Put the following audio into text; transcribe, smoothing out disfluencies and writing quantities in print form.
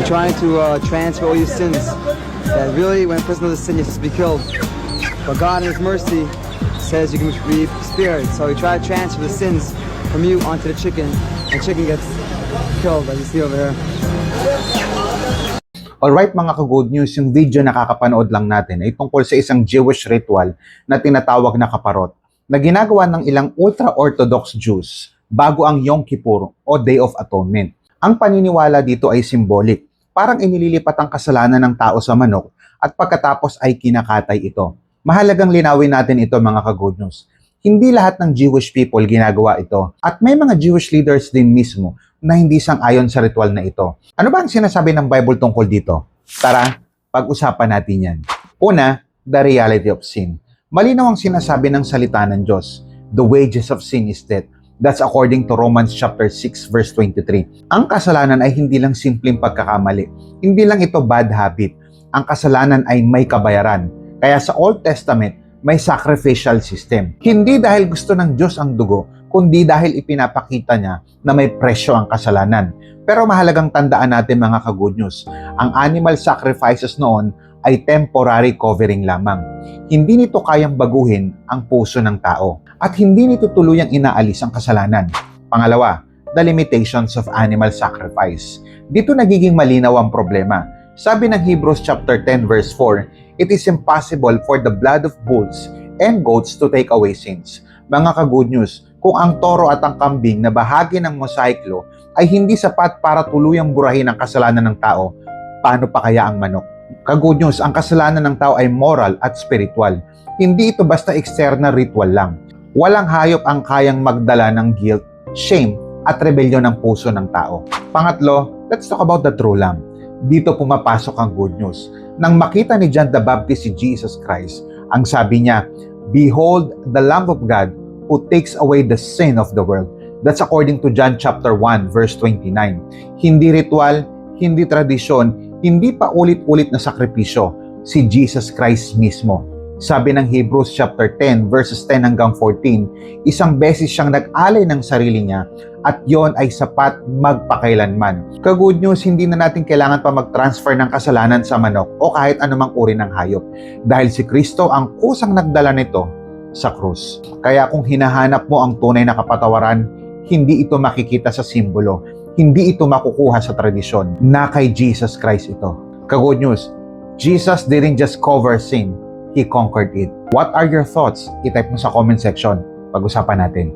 trying to transfer all your sins. That really, when a person does a sin, you're supposed to be killed. But God in His mercy says you can be spared. So He tried to transfer the sins from you onto the chicken, and chicken gets killed, as you see over here. Alright mga ka-good news, yung video na kakapanood lang natin ay tungkol sa isang Jewish ritual na tinatawag na kaparot na ginagawa ng ilang ultra-Orthodox Jews bago ang Yom Kippur o Day of Atonement. Ang paniniwala dito ay symbolic, parang inililipat ang kasalanan ng tao sa manok at pagkatapos ay kinakatay ito. Mahalagang linawin natin ito mga ka-good news. Hindi lahat ng Jewish people ginagawa ito at may mga Jewish leaders din mismo na hindi sang-ayon sa ritual na ito. Ano ba ang sinasabi ng Bible tungkol dito? Tara, pag-usapan natin yan. Una, the reality of sin. Malinaw ang sinasabi ng salita ng Diyos. The wages of sin is death. That's according to Romans chapter 6 verse 23. Ang kasalanan ay hindi lang simpleng pagkakamali. Hindi lang ito bad habit. Ang kasalanan ay may kabayaran. Kaya sa Old Testament, may sacrificial system. Hindi dahil gusto ng Diyos ang dugo, kundi dahil ipinapakita niya na may presyo ang kasalanan. Pero mahalagang tandaan natin mga ka-good news, ang animal sacrifices noon ay temporary covering lamang. Hindi nito kayang baguhin ang puso ng tao at hindi nito tuluyang inaalis ang kasalanan. Pangalawa, the limitations of animal sacrifice. Dito nagiging malinaw ang problema. Sabi ng Hebrews chapter 10 verse 4, it is impossible for the blood of bulls and goats to take away sins. Mga ka-good news, kung ang toro at ang kambing na bahagi ng mosaiklo ay hindi sapat para tuluyang burahin ang kasalanan ng tao, paano pa kaya ang manok? Ka-good news, ang kasalanan ng tao ay moral at spiritual. Hindi ito basta external ritual lang. Walang hayop ang kayang magdala ng guilt, shame, at rebellion ng puso ng tao. Pangatlo, let's talk about the true lamb. Dito pumapasok ang good news. Nang makita ni John the Baptist si Jesus Christ, ang sabi niya, "Behold the Lamb of God who takes away the sin of the world." That's according to John chapter 1 verse 29. Hindi ritual, hindi tradisyon, hindi pa ulit-ulit na sakripisyo, si Jesus Christ mismo. Sabi ng Hebrews chapter 10 verses 10 hanggang 14, isang beses siyang nag-alay ng sarili niya at yon ay sapat magpakailanman. Ka-good news, hindi na natin kailangan pa mag-transfer ng kasalanan sa manok o kahit anumang uri ng hayop dahil si Kristo ang kusang nagdala nito sa krus. Kaya kung hinahanap mo ang tunay na kapatawaran, hindi ito makikita sa simbolo, hindi ito makukuha sa tradisyon, na kay Jesus Christ ito. Ka-good news, Jesus didn't just cover sin, He conquered it. What are your thoughts? I-type mo sa comment section. Pag-usapan natin.